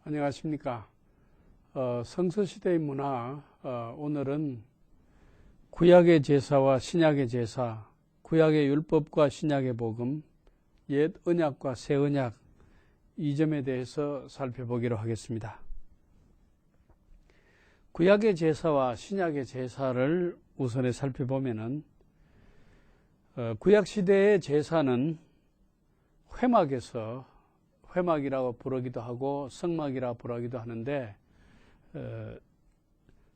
안녕하십니까. 성서시대의 문화, 오늘은 구약의 제사와 신약의 제사, 구약의 율법과 신약의 복음, 옛 언약과 새 언약, 이 점에 대해서 살펴보기로 하겠습니다. 구약의 제사와 신약의 제사를 우선에 살펴보면은, 구약시대의 제사는 회막이라고 부르기도 하고 성막이라고 부르기도 하는데,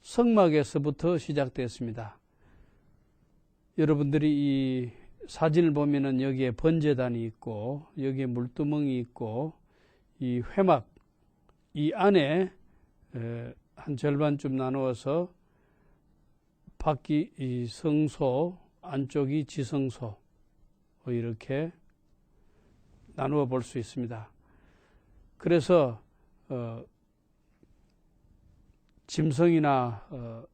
성막에서부터 시작됐습니다. 여러분들이 이 사진을 보면은 여기에 번제단이 있고, 여기에 물두멍이 있고, 이 회막, 이 안에 한 절반쯤 나누어서 밖이 이 성소, 안쪽이 지성소, 이렇게 나누어 볼 수 있습니다. 그래서 짐승이나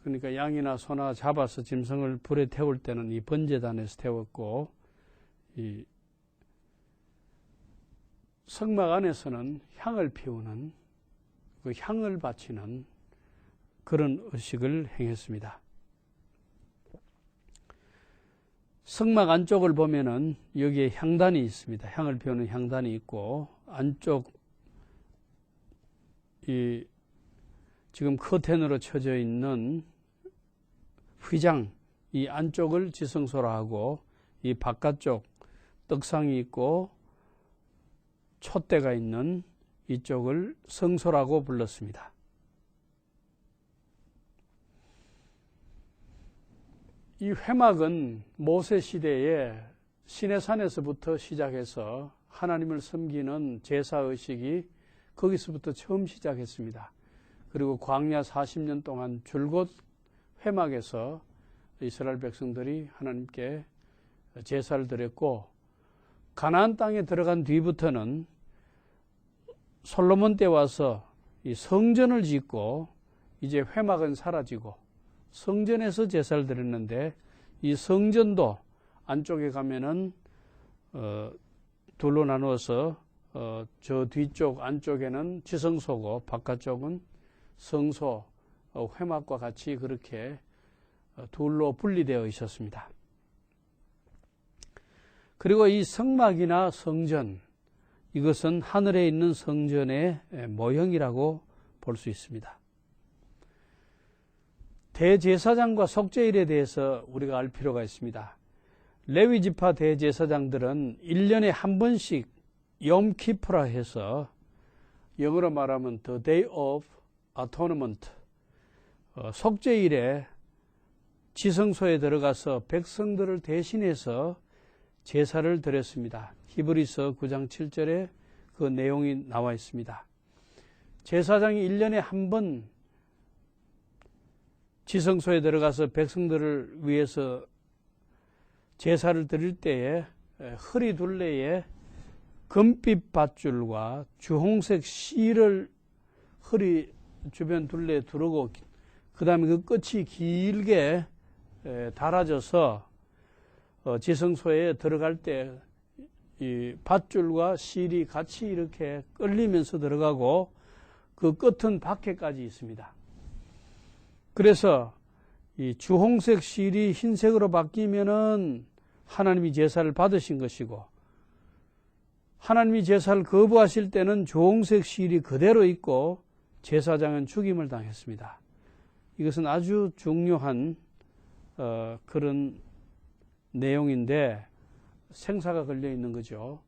그러니까 양이나 소나 잡아서 짐승을 불에 태울 때는 이 번제단에서 태웠고, 이 성막 안에서는 향을 피우는, 그 향을 바치는 그런 의식을 행했습니다. 성막 안쪽을 보면은 여기에 향단이 있습니다. 향을 피우는 향단이 있고, 안쪽 이 지금 커튼으로 쳐져 있는 휘장, 이 안쪽을 지성소라 하고, 이 바깥쪽 떡상이 있고 촛대가 있는 이쪽을 성소라고 불렀습니다. 이 회막은 모세 시대에 시내산에서부터 시작해서 하나님을 섬기는 제사의식이 거기서부터 처음 시작했습니다. 그리고 광야 40년 동안 줄곧 회막에서 이스라엘 백성들이 하나님께 제사를 드렸고, 가나안 땅에 들어간 뒤부터는 솔로몬 때 와서 이 성전을 짓고, 이제 회막은 사라지고 성전에서 제사를 드렸는데, 이 성전도 안쪽에 가면은 둘로 나누어서 저 뒤쪽 안쪽에는 지성소고 바깥쪽은 성소, 회막과 같이 그렇게 둘로 분리되어 있었습니다. 그리고 이 성막이나 성전, 이것은 하늘에 있는 성전의 모형이라고 볼 수 있습니다. 대제사장과 속죄일에 대해서 우리가 알 필요가 있습니다. 레위지파 대제사장들은 1년에 한 번씩 욤키프라 해서, 영어로 말하면 The Day of Atonement, 속죄일에 지성소에 들어가서 백성들을 대신해서 제사를 드렸습니다. 히브리서 9장 7절에 그 내용이 나와 있습니다. 제사장이 1년에 한 번 지성소에 들어가서 백성들을 위해서 제사를 드릴 때에 허리 둘레에 금빛 밧줄과 주홍색 실을 허리 주변 둘레에 두르고, 그 다음에 그 끝이 길게 달아져서 지성소에 들어갈 때 이 밧줄과 실이 같이 이렇게 끌리면서 들어가고, 그 끝은 밖에까지 있습니다. 그래서 이 주홍색 실이 흰색으로 바뀌면은 하나님이 제사를 받으신 것이고, 하나님이 제사를 거부하실 때는 주홍색 실이 그대로 있고 제사장은 죽임을 당했습니다. 이것은 아주 중요한 그런 내용인데 생사가 걸려 있는 거죠.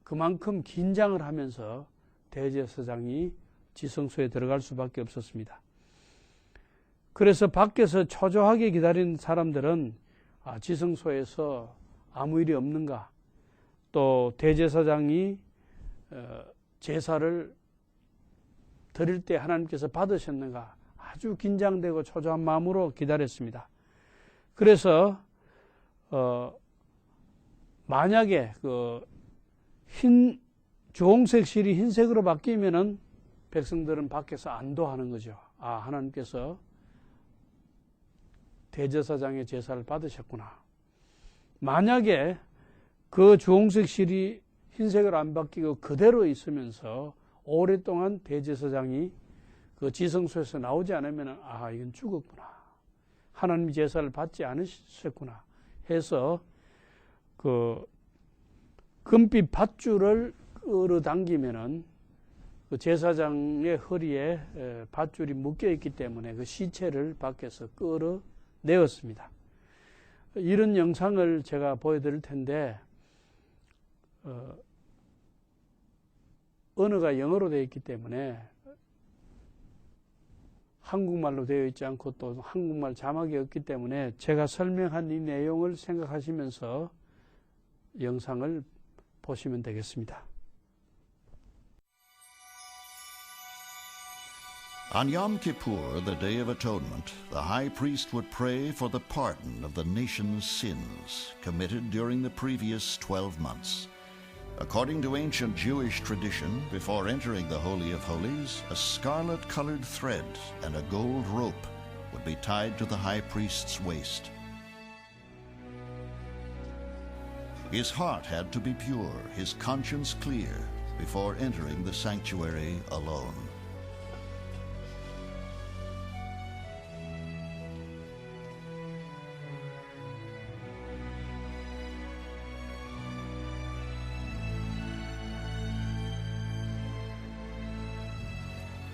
그만큼 긴장을 하면서 대제사장이 지성소에 들어갈 수밖에 없었습니다. 그래서 밖에서 초조하게 기다린 사람들은 지성소에서 아무 일이 없는가, 또 대제사장이 제사를 드릴 때 하나님께서 받으셨는가, 아주 긴장되고 초조한 마음으로 기다렸습니다. 그래서 만약에 그 주홍색 실이 흰색으로 바뀌면은 백성들은 밖에서 안도하는 거죠. 하나님께서 대제사장의 제사를 받으셨구나. 만약에 그 주홍색 실이 흰색으로 안 바뀌고 그대로 있으면서 오랫동안 대제사장이 그 지성소에서 나오지 않으면 이건 죽었구나. 하나님 제사를 받지 않으셨구나 해서 그 금빛 밧줄을 끌어당기면은 그 제사장의 허리에 밧줄이 묶여 있기 때문에 그 시체를 밖에서 끌어내었습니다. 이런 영상을 제가 보여드릴 텐데 언어가 영어로 되어 있기 때문에 한국말로 되어 있지 않고 또 한국말 자막이 없기 때문에 제가 설명한 이 내용을 생각하시면서 영상을 보시면 되겠습니다. On Yom Kippur, the Day of Atonement, the high priest would pray for the pardon of the nation's sins committed during the previous 12 months. According to ancient Jewish tradition, before entering the Holy of Holies, a scarlet-colored thread and a gold rope would be tied to the high priest's waist. His heart had to be pure, his conscience clear, before entering the sanctuary alone.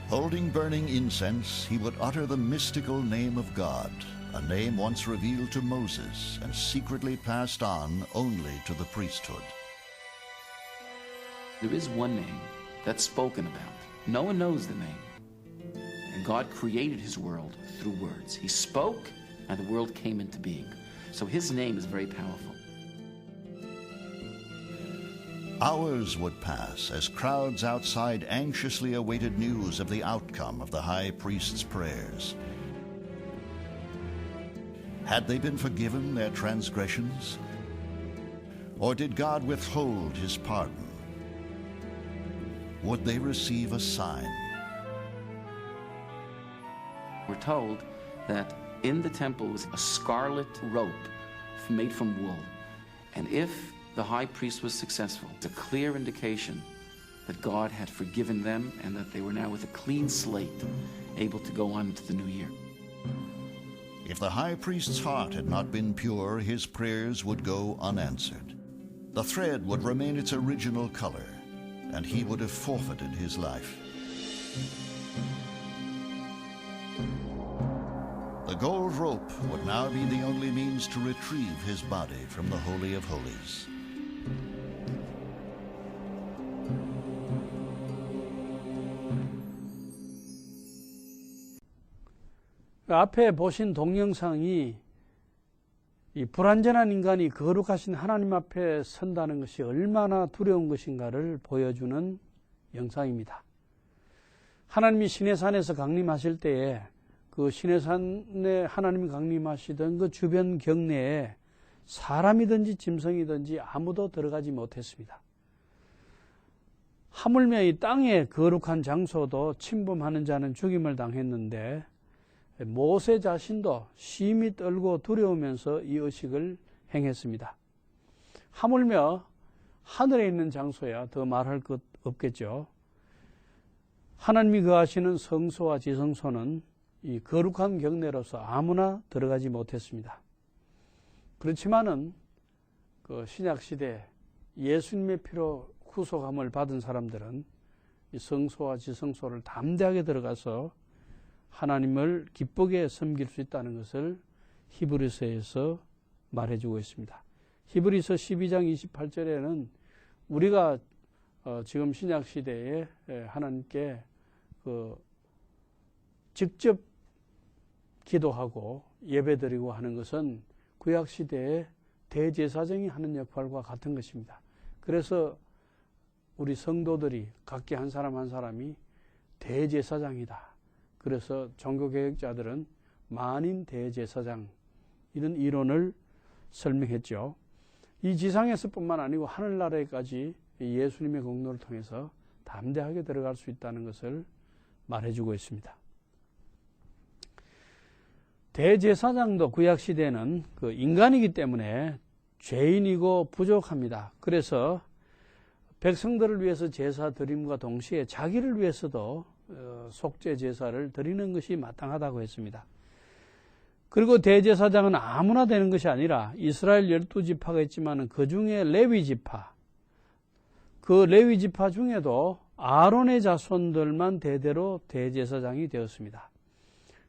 Holding burning incense, he would utter the mystical name of God, a name once revealed to Moses and secretly passed on only to the priesthood. There is one name that's spoken about. No one knows the name. And God created his world through words. He spoke, and the world came into being. So his name is very powerful. Hours would pass as crowds outside anxiously awaited news of the outcome of the high priest's prayers. Had they been forgiven their transgressions? Or did God withhold his pardon? Would they receive a sign? We're told that in the temple was a scarlet rope made from wool. And if the high priest was successful, it's a clear indication that God had forgiven them and that they were now with a clean slate, able to go on into the new year. If the high priest's heart had not been pure, his prayers would go unanswered. The thread would remain its original color, and he would have forfeited his life. The gold rope would now be the only means to retrieve his body from the Holy of Holies. 앞에 보신 동영상이 이 불완전한 인간이 거룩하신 하나님 앞에 선다는 것이 얼마나 두려운 것인가를 보여주는 영상입니다. 하나님이 시내산에서 강림하실 때에 그 시내산에 하나님이 강림하시던 그 주변 경내에 사람이든지 짐승이든지 아무도 들어가지 못했습니다. 하물며 이 땅의 거룩한 장소도 침범하는 자는 죽임을 당했는데 모세 자신도 심히 떨고 두려우면서 이 의식을 행했습니다. 하물며 하늘에 있는 장소야 더 말할 것 없겠죠. 하나님이 거하시는 성소와 지성소는 이 거룩한 경내로서 아무나 들어가지 못했습니다. 그렇지만은 그 신약시대 예수님의 피로 구속함을 받은 사람들은 이 성소와 지성소를 담대하게 들어가서 하나님을 기쁘게 섬길 수 있다는 것을 히브리서에서 말해주고 있습니다. 히브리서 12장 28절에는 우리가 지금 신약시대에 하나님께 직접 기도하고 예배드리고 하는 것은 구약시대의 대제사장이 하는 역할과 같은 것입니다. 그래서 우리 성도들이 각기 한 사람 한 사람이 대제사장이다. 그래서 종교개혁자들은 만인 대제사장 이런 이론을 설명했죠. 이 지상에서뿐만 아니고 하늘나라에까지 예수님의 공로를 통해서 담대하게 들어갈 수 있다는 것을 말해주고 있습니다. 대제사장도 구약시대는 인간이기 때문에 죄인이고 부족합니다. 그래서 백성들을 위해서 제사 드림과 동시에 자기를 위해서도 속죄 제사를 드리는 것이 마땅하다고 했습니다. 그리고 대제사장은 아무나 되는 것이 아니라 이스라엘 12지파가 있지만 그 중에 레위지파, 그 레위지파 중에도 아론의 자손들만 대대로 대제사장이 되었습니다.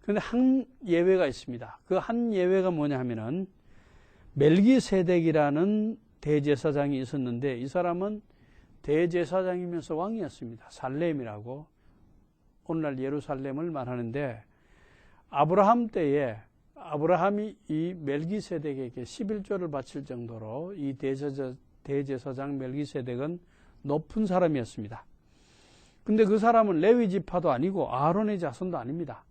그런데 한 예외가 있습니다. 그 한 예외가 뭐냐 하면은 멜기세덱이라는 대제사장이 있었는데 이 사람은 대제사장이면서 왕이었습니다. 살렘이라고 오늘날 예루살렘을 말하는데 아브라함 때에 아브라함이 이 멜기세덱에게 11조를 바칠 정도로 이 대제사장 멜기세덱은 높은 사람이었습니다. 근데 그 사람은 레위 지파도 아니고 아론의 자손도 아닙니다.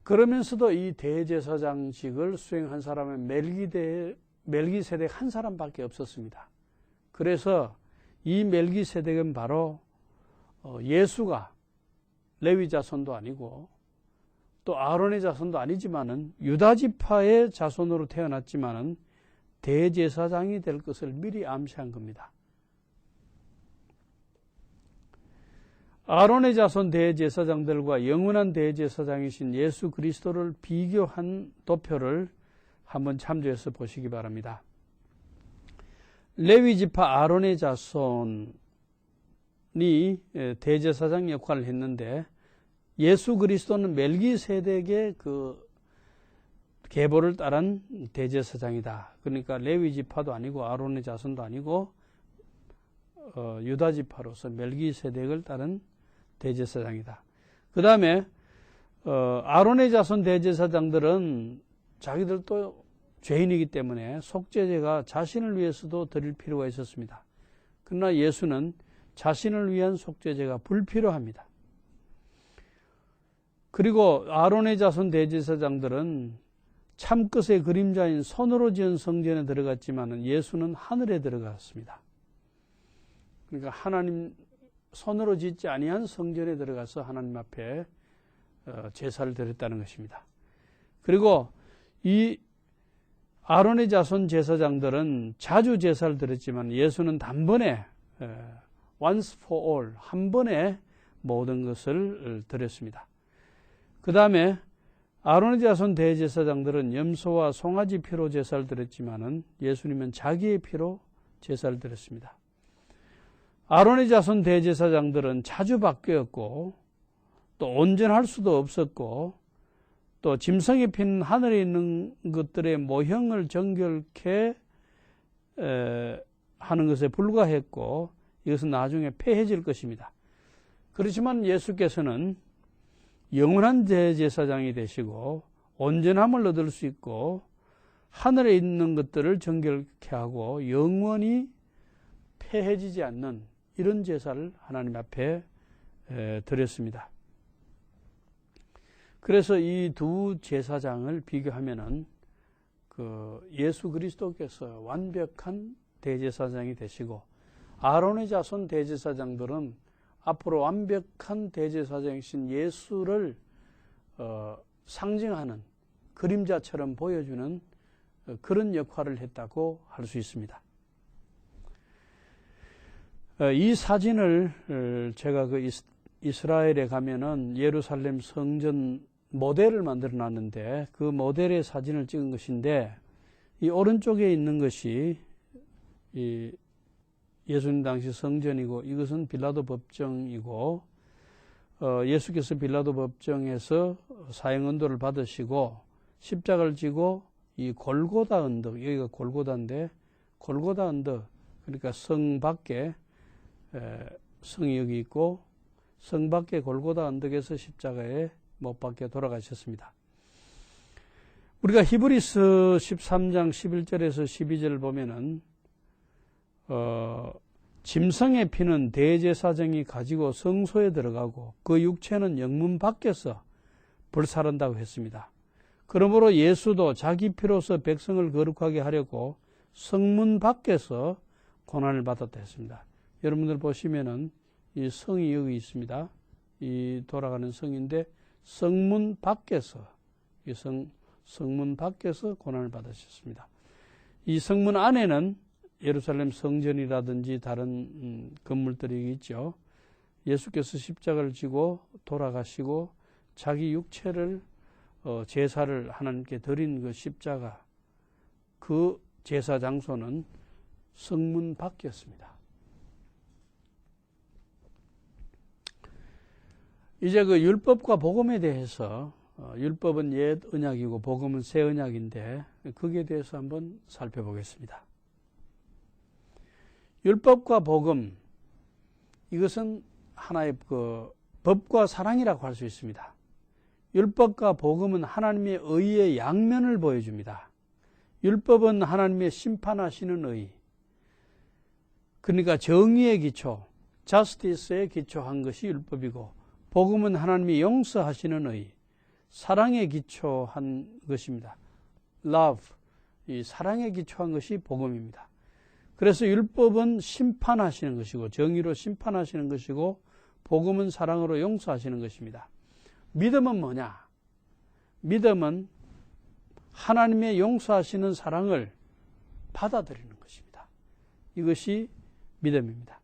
그러면서도 이 대제사장직을 수행한 사람은 멜기세덱 한 사람밖에 없었습니다. 그래서 이 멜기세덱은 바로 예수가 레위 자손도 아니고 또 아론의 자손도 아니지만은 유다 지파의 자손으로 태어났지만은 대제사장이 될 것을 미리 암시한 겁니다. 아론의 자손 대제사장들과 영원한 대제사장이신 예수 그리스도를 비교한 도표를 한번 참조해서 보시기 바랍니다. 레위 지파 아론의 자손이 대제사장 역할을 했는데 예수 그리스도는 멜기세덱의 그 계보를 따른 대제사장이다. 그러니까 레위 지파도 아니고 아론의 자손도 아니고 유다 지파로서 멜기세덱을 따른 대제사장이다. 그 다음에 아론의 자손 대제사장들은 자기들도 죄인이기 때문에 속죄제가 자신을 위해서도 드릴 필요가 있었습니다. 그러나 예수는 자신을 위한 속죄제가 불필요합니다. 그리고 아론의 자손 대제사장들은 참끝의 그림자인 손으로 지은 성전에 들어갔지만 예수는 하늘에 들어갔습니다. 그러니까 하나님 손으로 짓지 아니한 성전에 들어가서 하나님 앞에 제사를 드렸다는 것입니다. 그리고 이 아론의 자손 제사장들은 자주 제사를 드렸지만 예수는 단번에 once for all 한 번에 모든 것을 드렸습니다. 그 다음에 아론의 자손 대제사장들은 염소와 송아지 피로 제사를 드렸지만은 예수님은 자기의 피로 제사를 드렸습니다. 아론의 자손 대제사장들은 자주 바뀌었고 또 온전할 수도 없었고 또 짐승이 핀 하늘에 있는 것들의 모형을 정결케 하는 것에 불과했고 이것은 나중에 폐해질 것입니다. 그렇지만 예수께서는 영원한 대제사장이 되시고 온전함을 얻을 수 있고 하늘에 있는 것들을 정결케 하고 영원히 폐해지지 않는 이런 제사를 하나님 앞에 드렸습니다. 그래서 이 두 제사장을 비교하면은 예수 그리스도께서 완벽한 대제사장이 되시고 아론의 자손 대제사장들은 앞으로 완벽한 대제사장이신 예수를 상징하는 그림자처럼 보여주는 그런 역할을 했다고 할 수 있습니다. 이 사진을 제가 이스라엘에 가면은 예루살렘 성전 모델을 만들어 놨는데 그 모델의 사진을 찍은 것인데 이 오른쪽에 있는 것이 이 예수님 당시 성전이고 이것은 빌라도 법정이고 예수께서 빌라도 법정에서 사형 언도를 받으시고 십자가를 지고 이 골고다 언덕, 여기가 골고다인데 골고다 언덕, 그러니까 성 밖에 성이 여기 있고 성 밖에 골고다 언덕에서 십자가에 못 박혀 돌아가셨습니다. 우리가 히브리서 13장 11절에서 12절을 보면은 짐승의 피는 대제사장이 가지고 성소에 들어가고 그 육체는 영문 밖에서 불사른다고 했습니다. 그러므로 예수도 자기 피로서 백성을 거룩하게 하려고 성문 밖에서 고난을 받았다 했습니다. 여러분들 보시면은 이 성이 여기 있습니다. 이 돌아가는 성인데 성문 밖에서 성문 밖에서 고난을 받으셨습니다. 이 성문 안에는 예루살렘 성전이라든지 다른 건물들이 있죠. 예수께서 십자가를 지고 돌아가시고 자기 육체를 제사를 하나님께 드린 그 십자가, 그 제사 장소는 성문 밖이었습니다. 이제 그 율법과 복음에 대해서, 율법은 옛 언약이고 복음은 새 언약인데 거기에 대해서 한번 살펴보겠습니다. 율법과 복음, 이것은 하나의 그 법과 사랑이라고 할 수 있습니다. 율법과 복음은 하나님의 의의 양면을 보여줍니다. 율법은 하나님의 심판하시는 의, 그러니까 정의의 기초, 자스티스에 기초한 것이 율법이고, 복음은 하나님이 용서하시는 의, 사랑에 기초한 것입니다. love, 이 사랑에 기초한 것이 복음입니다. 그래서 율법은 심판하시는 것이고, 정의로 심판하시는 것이고, 복음은 사랑으로 용서하시는 것입니다. 믿음은 뭐냐? 믿음은 하나님의 용서하시는 사랑을 받아들이는 것입니다. 이것이 믿음입니다.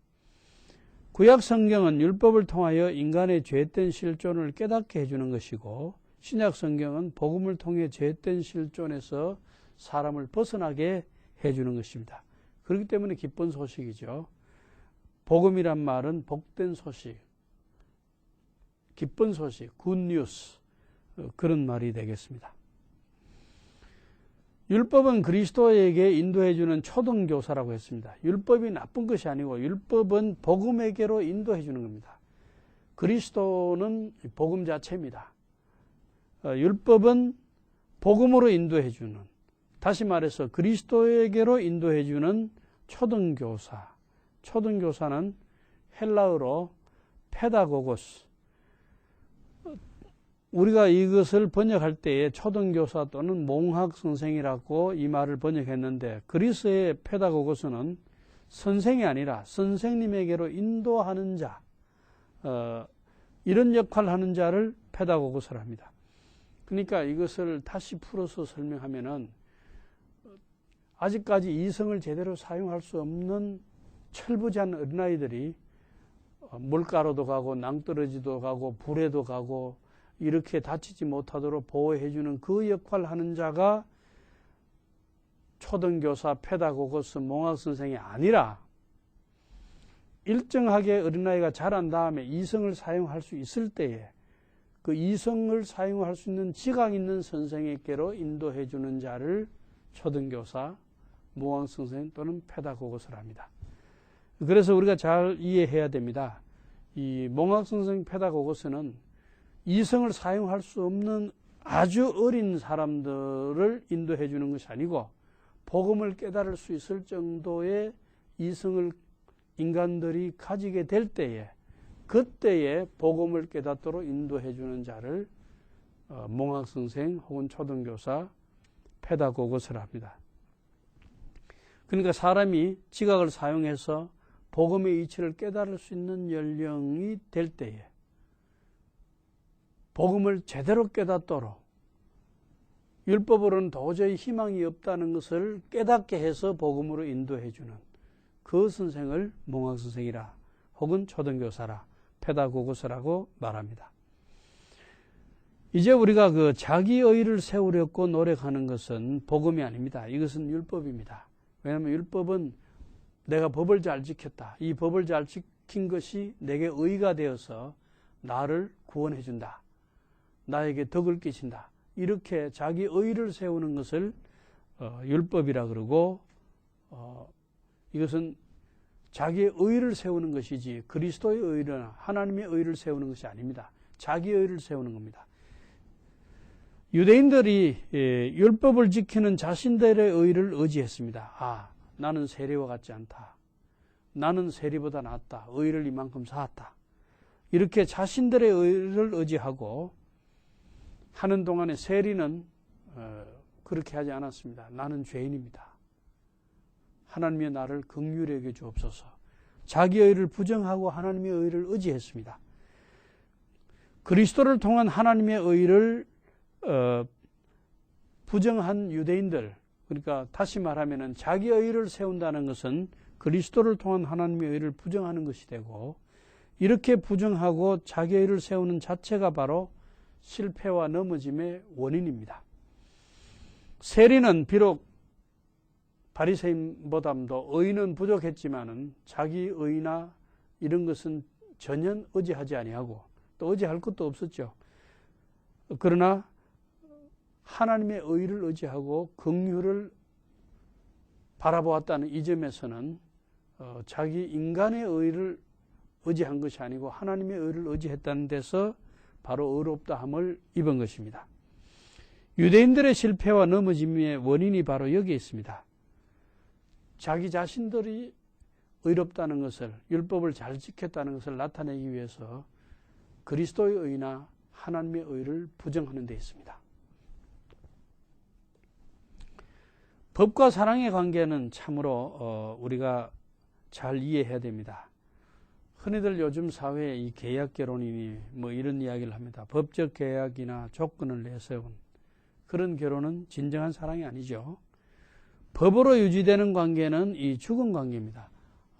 구약 성경은 율법을 통하여 인간의 죄된 실존을 깨닫게 해주는 것이고, 신약 성경은 복음을 통해 죄된 실존에서 사람을 벗어나게 해주는 것입니다. 그렇기 때문에 기쁜 소식이죠. 복음이란 말은 복된 소식, 기쁜 소식, 굿뉴스, 그런 말이 되겠습니다. 율법은 그리스도에게 인도해주는 초등교사라고 했습니다. 율법이 나쁜 것이 아니고 율법은 복음에게로 인도해주는 겁니다. 그리스도는 복음 자체입니다. 율법은 복음으로 인도해주는, 다시 말해서 그리스도에게로 인도해주는 초등교사. 초등교사는 헬라어로 페다고고스. 우리가 이것을 번역할 때에 초등교사 또는 몽학선생이라고 이 말을 번역했는데, 그리스의 페다고고스는 선생이 아니라 선생님에게로 인도하는 자, 이런 역할을 하는 자를 페다고고스라 합니다. 그러니까 이것을 다시 풀어서 설명하면은, 아직까지 이성을 제대로 사용할 수 없는 철부지한 어린아이들이 물가로도 가고 낭떠러지도 가고 불에도 가고 이렇게 다치지 못하도록 보호해주는 그 역할을 하는 자가 초등교사, 페다고고스, 몽학선생이 아니라, 일정하게 어린아이가 자란 다음에 이성을 사용할 수 있을 때에 그 이성을 사용할 수 있는 지각 있는 선생에게로 인도해주는 자를 초등교사, 몽학선생 또는 페다고고스라 합니다. 그래서 우리가 잘 이해해야 됩니다. 이 몽학선생, 페다고고스는 이성을 사용할 수 없는 아주 어린 사람들을 인도해 주는 것이 아니고, 복음을 깨달을 수 있을 정도의 이성을 인간들이 가지게 될 때에, 그때에 복음을 깨닫도록 인도해 주는 자를 몽학선생 혹은 초등교사, 페다고고스라 합니다. 그러니까 사람이 지각을 사용해서 복음의 이치를 깨달을 수 있는 연령이 될 때에 복음을 제대로 깨닫도록, 율법으로는 도저히 희망이 없다는 것을 깨닫게 해서 복음으로 인도해 주는 그 선생을 몽학선생이라 혹은 초등교사라, 페다고고스라고 말합니다. 이제 우리가 그 자기의를 세우려고 노력하는 것은 복음이 아닙니다. 이것은 율법입니다. 왜냐하면 율법은 내가 법을 잘 지켰다, 이 법을 잘 지킨 것이 내게 의가 되어서 나를 구원해 준다, 나에게 덕을 끼친다, 이렇게 자기 의를 세우는 것을 율법이라 그러고, 이것은 자기의 의를 세우는 것이지 그리스도의 의나 하나님의 의를 세우는 것이 아닙니다. 자기 의를 세우는 겁니다. 유대인들이 율법을 지키는 자신들의 의를 의지했습니다. 나는 세리와 같지 않다, 나는 세리보다 낫다, 의를 이만큼 쌓았다, 이렇게 자신들의 의를 의지하고 하는 동안에 세리는 그렇게 하지 않았습니다. 나는 죄인입니다, 하나님의 나를 긍휼히 여겨 주옵소서. 자기의 의를 부정하고 하나님의 의를 의지했습니다. 그리스도를 통한 하나님의 의를 부정한 유대인들, 그러니까 다시 말하면은 자기 의를 세운다는 것은 그리스도를 통한 하나님의 의를 부정하는 것이 되고, 이렇게 부정하고 자기 의를 세우는 자체가 바로 실패와 넘어짐의 원인입니다. 세리는 비록 바리새인보다도 의는 부족했지만은 자기 의나 이런 것은 전혀 의지하지 아니하고 또 의지할 것도 없었죠. 그러나 하나님의 의를 의지하고 긍휼을 바라보았다는 이 점에서는 자기 인간의 의를 의지한 것이 아니고 하나님의 의를 의지했다는 데서 바로 의롭다함을 입은 것입니다. 유대인들의 실패와 넘어짐의 원인이 바로 여기에 있습니다. 자기 자신들이 의롭다는 것을, 율법을 잘 지켰다는 것을 나타내기 위해서 그리스도의 의나 하나님의 의를 부정하는 데 있습니다. 법과 사랑의 관계는 참으로 우리가 잘 이해해야 됩니다. 흔히들 요즘 사회에 이 계약결혼이니 뭐 이런 이야기를 합니다. 법적 계약이나 조건을 내세운 그런 결혼은 진정한 사랑이 아니죠. 법으로 유지되는 관계는 이 죽은 관계입니다.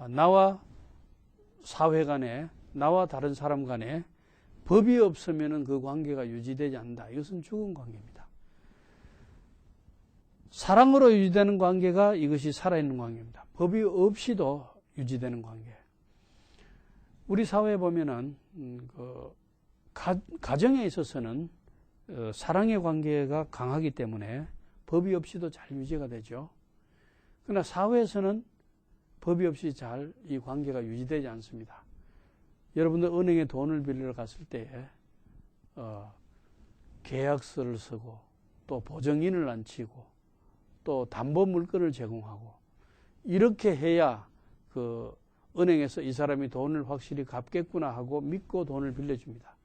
나와 사회 간에, 나와 다른 사람 간에 법이 없으면 그 관계가 유지되지 않는다. 이것은 죽은 관계입니다. 사랑으로 유지되는 관계가 이것이 살아있는 관계입니다. 법이 없이도 유지되는 관계. 우리 사회에 보면은 가정에 있어서는 사랑의 관계가 강하기 때문에 법이 없이도 잘 유지가 되죠. 그러나 사회에서는 법이 없이 잘 이 관계가 유지되지 않습니다. 여러분들 은행에 돈을 빌리러 갔을 때에 계약서를 쓰고 또 보증인을 앉히고 또 담보 물건을 제공하고 이렇게 해야 그 은행에서 이 사람이 돈을 확실히 갚겠구나 하고 믿고 돈을 빌려줍니다.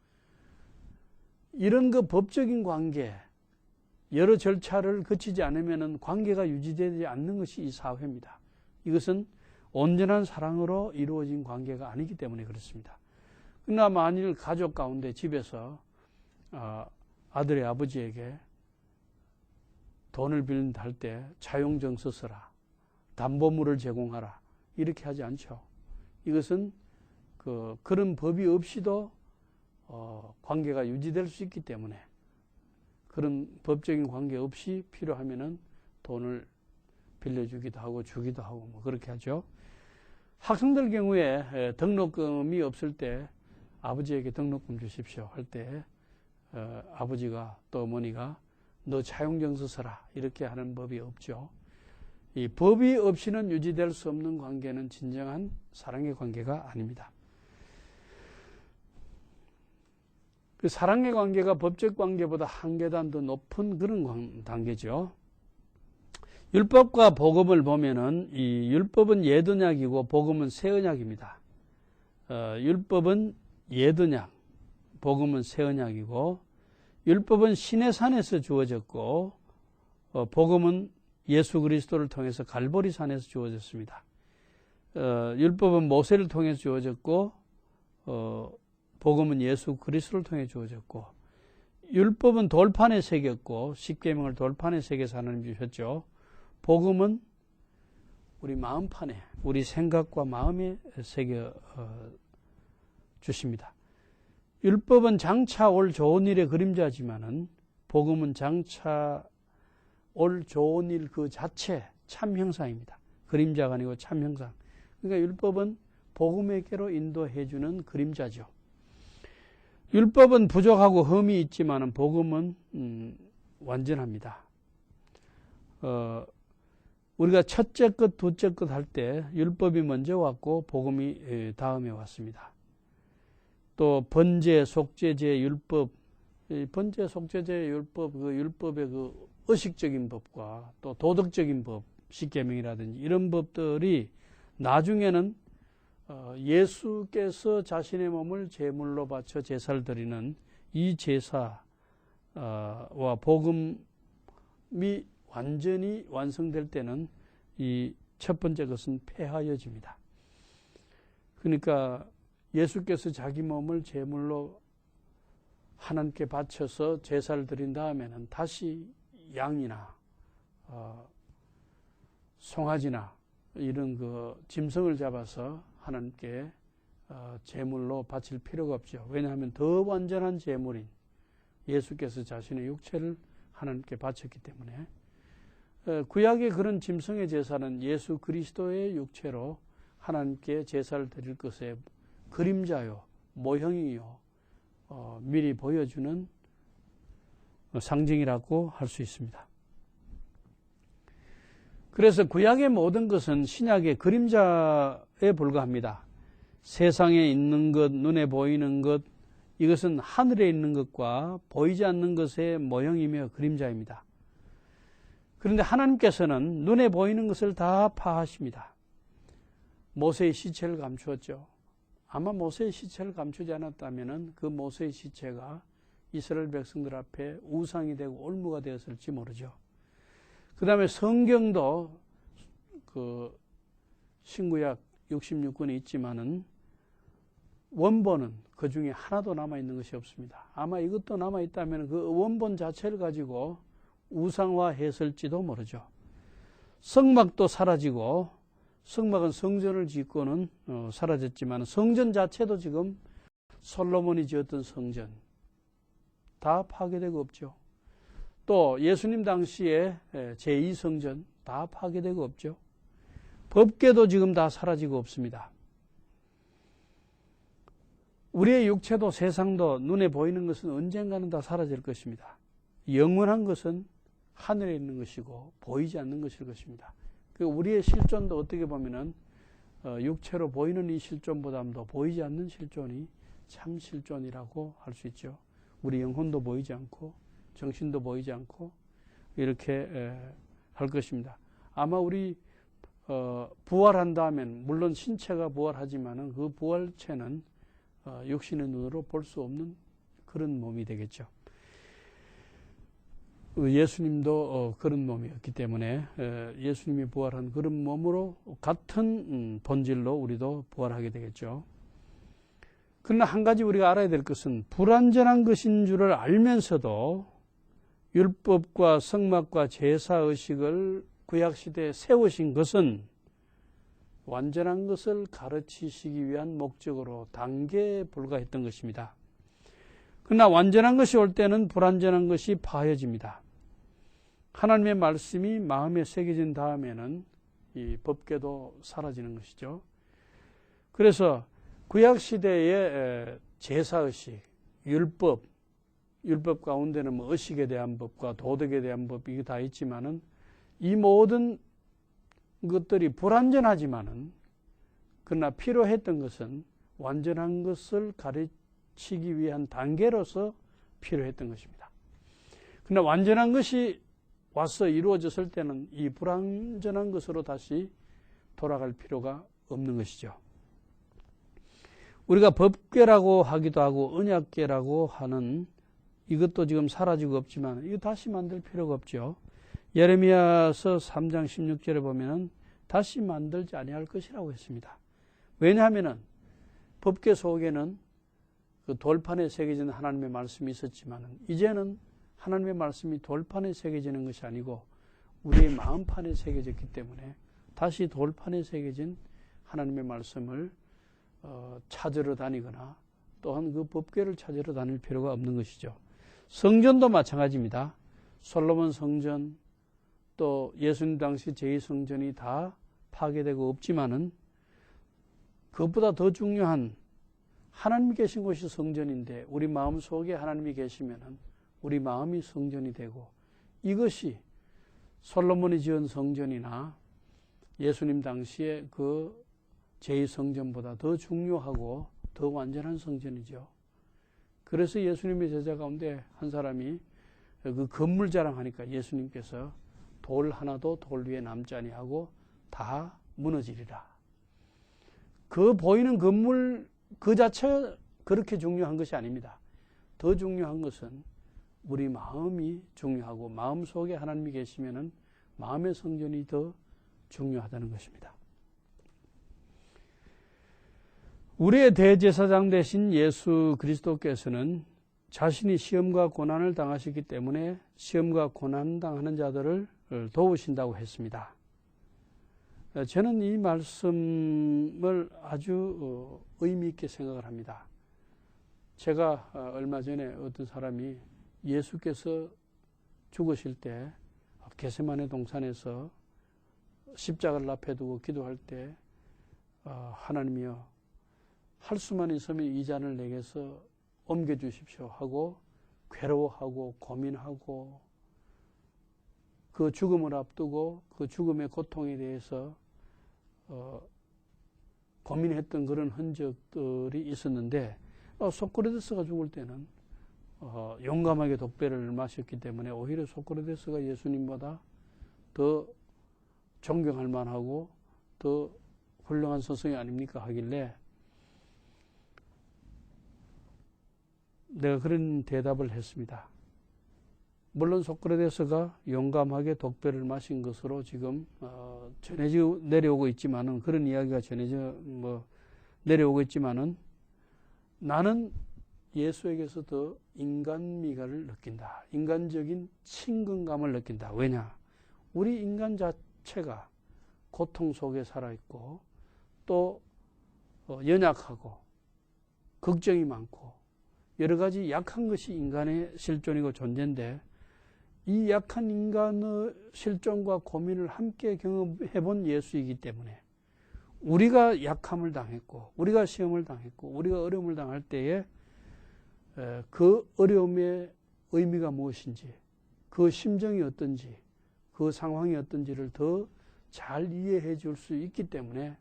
이런 그 법적인 관계, 여러 절차를 거치지 않으면 관계가 유지되지 않는 것이 이 사회입니다. 이것은 온전한 사랑으로 이루어진 관계가 아니기 때문에 그렇습니다. 그러나 만일 가족 가운데 집에서 아들의 아버지에게 돈을 빌린다 할 때 차용증서 써라, 담보물을 제공하라 이렇게 하지 않죠. 이것은 그런 법이 없이도 관계가 유지될 수 있기 때문에 그런 법적인 관계 없이 필요하면은 돈을 빌려주기도 하고 주기도 하고 뭐 그렇게 하죠. 학생들 경우에 등록금이 없을 때 아버지에게 등록금 주십시오 할 때 아버지가 또 어머니가 너 차용증서 써라 이렇게 하는 법이 없죠. 이 법이 없이는 유지될 수 없는 관계는 진정한 사랑의 관계가 아닙니다. 그 사랑의 관계가 법적 관계보다 한 계단 더 높은 그런 단계죠. 율법과 복음을 보면은 이 율법은 옛 언약이고 복음은 새 언약입니다. 율법은 옛 언약, 복음은 새 언약이고 율법은 신의 산에서 주어졌고 복음은 예수 그리스도를 통해서 갈보리 산에서 주어졌습니다. 율법은 모세를 통해서 주어졌고 복음은 예수 그리스도를 통해 주어졌고 율법은 돌판에 새겼고 십계명을 돌판에 새겨서 하나님 주셨죠. 복음은 우리 마음판에 우리 생각과 마음에 새겨 주십니다. 율법은 장차 올 좋은 일의 그림자지만은 복음은 장차 올 좋은 일 그 자체 참 형상입니다. 그림자가 아니고 참 형상. 그러니까 율법은 복음에게로 인도해 주는 그림자죠. 율법은 부족하고 흠이 있지만은 복음은 완전합니다. 우리가 첫째 것, 둘째 것 할 때 율법이 먼저 왔고 복음이 다음에 왔습니다. 또 번제, 속죄제, 율법, 번제, 속죄제, 율법, 그 율법의 그 의식적인 법과 또 도덕적인 법, 십계명이라든지 이런 법들이 나중에는 예수께서 자신의 몸을 제물로 바쳐 제사를 드리는 이 제사와 복음이 완전히 완성될 때는 이 첫 번째 것은 폐하여집니다. 그러니까 예수께서 자기 몸을 제물로 하나님께 바쳐서 제사를 드린 다음에는 다시 양이나 송아지나 이런 그 짐승을 잡아서 하나님께 제물로 바칠 필요가 없죠. 왜냐하면 더 완전한 제물인 예수께서 자신의 육체를 하나님께 바쳤기 때문에 구약의 그런 짐승의 제사는 예수 그리스도의 육체로 하나님께 제사를 드릴 것의 그림자요, 모형이요, 미리 보여주는 상징이라고 할 수 있습니다. 그래서 구약의 모든 것은 신약의 그림자에 불과합니다. 세상에 있는 것, 눈에 보이는 것, 이것은 하늘에 있는 것과 보이지 않는 것의 모형이며 그림자입니다. 그런데 하나님께서는 눈에 보이는 것을 다 파하십니다. 모세의 시체를 감추었죠. 아마 모세의 시체를 감추지 않았다면 그 모세의 시체가 이스라엘 백성들 앞에 우상이 되고 올무가 되었을지 모르죠. 그 다음에 성경도 그 신구약 66권이 있지만은 원본은 그 중에 하나도 남아있는 것이 없습니다. 아마 이것도 남아있다면 그 원본 자체를 가지고 우상화했을지도 모르죠. 성막도 사라지고, 성막은 성전을 짓고는 사라졌지만 성전 자체도 지금 솔로몬이 지었던 성전 다 파괴되고 없죠. 또 예수님 당시에 제2성전 다 파괴되고 없죠. 법궤도 지금 다 사라지고 없습니다. 우리의 육체도 세상도 눈에 보이는 것은 언젠가는 다 사라질 것입니다. 영원한 것은 하늘에 있는 것이고 보이지 않는 것일 것입니다. 우리의 실존도 어떻게 보면은 육체로 보이는 이 실존보다도 보이지 않는 실존이 참 실존이라고 할 수 있죠. 우리 영혼도 보이지 않고 정신도 보이지 않고 이렇게 할 것입니다. 아마 우리 부활한다면 물론 신체가 부활하지만은 그 부활체는 육신의 눈으로 볼 수 없는 그런 몸이 되겠죠. 예수님도 그런 몸이었기 때문에 예수님이 부활한 그런 몸으로 같은 본질로 우리도 부활하게 되겠죠. 그러나 한 가지 우리가 알아야 될 것은 불완전한 것인 줄을 알면서도 율법과 성막과 제사의식을 구약시대에 세우신 것은 완전한 것을 가르치시기 위한 목적으로 단계에 불과했던 것입니다. 그러나 완전한 것이 올 때는 불완전한 것이 파해집니다. 하나님의 말씀이 마음에 새겨진 다음에는 이 법궤도 사라지는 것이죠. 그래서 구약시대의 제사의식, 율법 가운데는 뭐 의식에 대한 법과 도덕에 대한 법 이게 다 있지만은 이 모든 것들이 불완전하지만은 그러나 필요했던 것은 완전한 것을 가르치기 위한 단계로서 필요했던 것입니다. 그러나 완전한 것이 와서 이루어졌을 때는 이 불완전한 것으로 다시 돌아갈 필요가 없는 것이죠. 우리가 법궤라고 하기도 하고 언약궤라고 하는 이것도 지금 사라지고 없지만 이거 다시 만들 필요가 없죠. 예레미야서 3장 16절에 보면은 다시 만들지 아니할 것이라고 했습니다. 왜냐하면은 법궤 속에는 그 돌판에 새겨진 하나님의 말씀이 있었지만은 이제는 하나님의 말씀이 돌판에 새겨지는 것이 아니고 우리의 마음판에 새겨졌기 때문에 다시 돌판에 새겨진 하나님의 말씀을 찾으러 다니거나 또한 그 법궤를 찾으러 다닐 필요가 없는 것이죠. 성전도 마찬가지입니다. 솔로몬 성전 또 예수님 당시 제2성전이 다 파괴되고 없지만은 그것보다 더 중요한 하나님이 계신 곳이 성전인데 우리 마음 속에 하나님이 계시면은 우리 마음이 성전이 되고 이것이 솔로몬이 지은 성전이나 예수님 당시에 그 제2성전보다 더 중요하고 더 완전한 성전이죠. 그래서 예수님의 제자 가운데 한 사람이 그 건물 자랑하니까 예수님께서 돌 하나도 돌 위에 남지 아니하고 다 무너지리라. 그 보이는 건물 그 자체가 그렇게 중요한 것이 아닙니다. 더 중요한 것은 우리 마음이 중요하고 마음 속에 하나님이 계시면은 마음의 성전이 더 중요하다는 것입니다. 우리의 대제사장 되신 예수 그리스도께서는 자신이 시험과 고난을 당하셨기 때문에 시험과 고난 당하는 자들을 도우신다고 했습니다. 저는 이 말씀을 아주 의미 있게 생각을 합니다. 제가 얼마 전에 어떤 사람이 예수께서 죽으실 때 겟세마네 동산에서 십자가를 앞에 두고 기도할 때 하나님이여 할 수만 있으면 이 잔을 내게서 옮겨주십시오 하고 괴로워하고 고민하고 그 죽음을 앞두고 그 죽음의 고통에 대해서 고민했던 그런 흔적들이 있었는데 소크라테스가 죽을 때는 용감하게 독배를 마셨기 때문에 오히려 소크라테스가 예수님보다 더 존경할 만하고 더 훌륭한 스승이 아닙니까 하길래 내가 그런 대답을 했습니다. 물론 소크라테스가 용감하게 독배를 마신 것으로 지금 전해져 내려오고 있지만은 그런 이야기가 전해져 내려오고 있지만은 나는 예수에게서 더 인간미가를 느낀다. 인간적인 친근감을 느낀다. 왜냐? 우리 인간 자체가 고통 속에 살아있고 또 연약하고 걱정이 많고 여러 가지 약한 것이 인간의 실존이고 존재인데 이 약한 인간의 실존과 고민을 함께 경험해 본 예수이기 때문에 우리가 약함을 당했고 우리가 시험을 당했고 우리가 어려움을 당할 때에 그 어려움의 의미가 무엇인지 그 심정이 어떤지 그 상황이 어떤지를 더 잘 이해해 줄 수 있기 때문에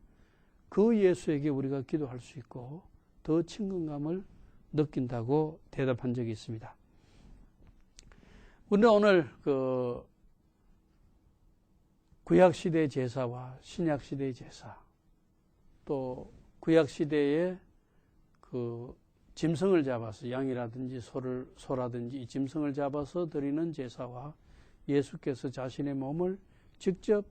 그 예수에게 우리가 기도할 수 있고 더 친근감을 느낀다고 대답한 적이 있습니다. 우리는 오늘 그 구약시대의 제사와 신약시대의 제사 또 구약시대의 그 짐승을 잡아서 양이라든지 소라든지 이 짐승을 잡아서 드리는 제사와 예수께서 자신의 몸을 직접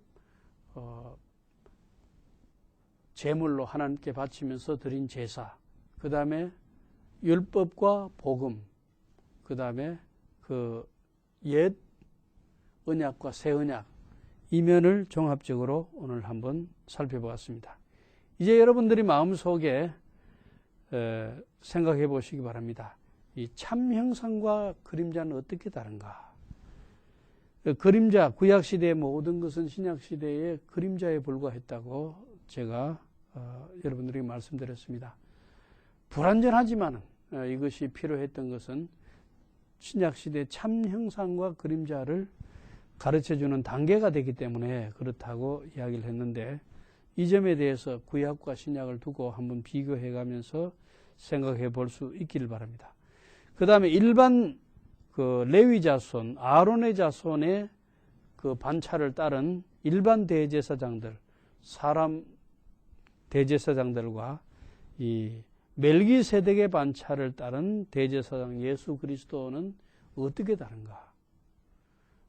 제물로 하나님께 바치면서 드린 제사, 그 다음에 율법과 복음, 그 다음에 그 옛 언약과 새 언약, 이 면을 종합적으로 오늘 한번 살펴보았습니다. 이제 여러분들이 마음속에 생각해 보시기 바랍니다. 이 참 형상과 그림자는 어떻게 다른가? 그림자, 구약시대의 모든 것은 신약시대의 그림자에 불과했다고 제가 여러분들에게 말씀드렸습니다. 불완전하지만 이것이 필요했던 것은 신약시대의 참 형상과 그림자를 가르쳐주는 단계가 되기 때문에 그렇다고 이야기를 했는데 이 점에 대해서 구약과 신약을 두고 한번 비교해가면서 생각해 볼 수 있기를 바랍니다. 그 다음에 일반 그 레위 자손, 아론의 자손의 그 반차를 따른 일반 대제사장들, 사람 대제사장들과 이 멜기세덱의 반차를 따른 대제사장 예수 그리스도는 어떻게 다른가?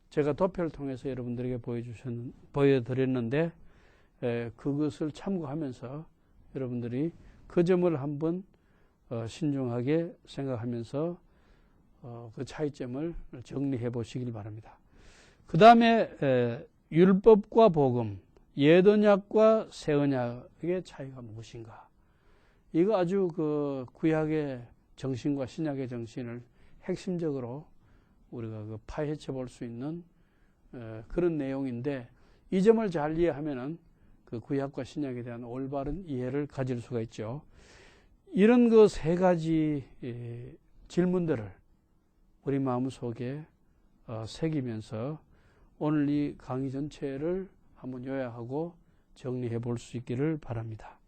제가 도표를 통해서 여러분들에게 보여드렸는데 그것을 참고하면서 여러분들이 그 점을 한번 신중하게 생각하면서 그 차이점을 정리해 보시길 바랍니다. 그 다음에 율법과 복음, 옛 언약과 새 언약의 차이가 무엇인가? 이거 아주 그 구약의 정신과 신약의 정신을 핵심적으로 우리가 그 파헤쳐 볼 수 있는 그런 내용인데 이 점을 잘 이해하면은 그 구약과 신약에 대한 올바른 이해를 가질 수가 있죠. 이런 그 세 가지 질문들을 우리 마음속에 새기면서 오늘 이 강의 전체를 한번 요약하고 정리해 볼 수 있기를 바랍니다.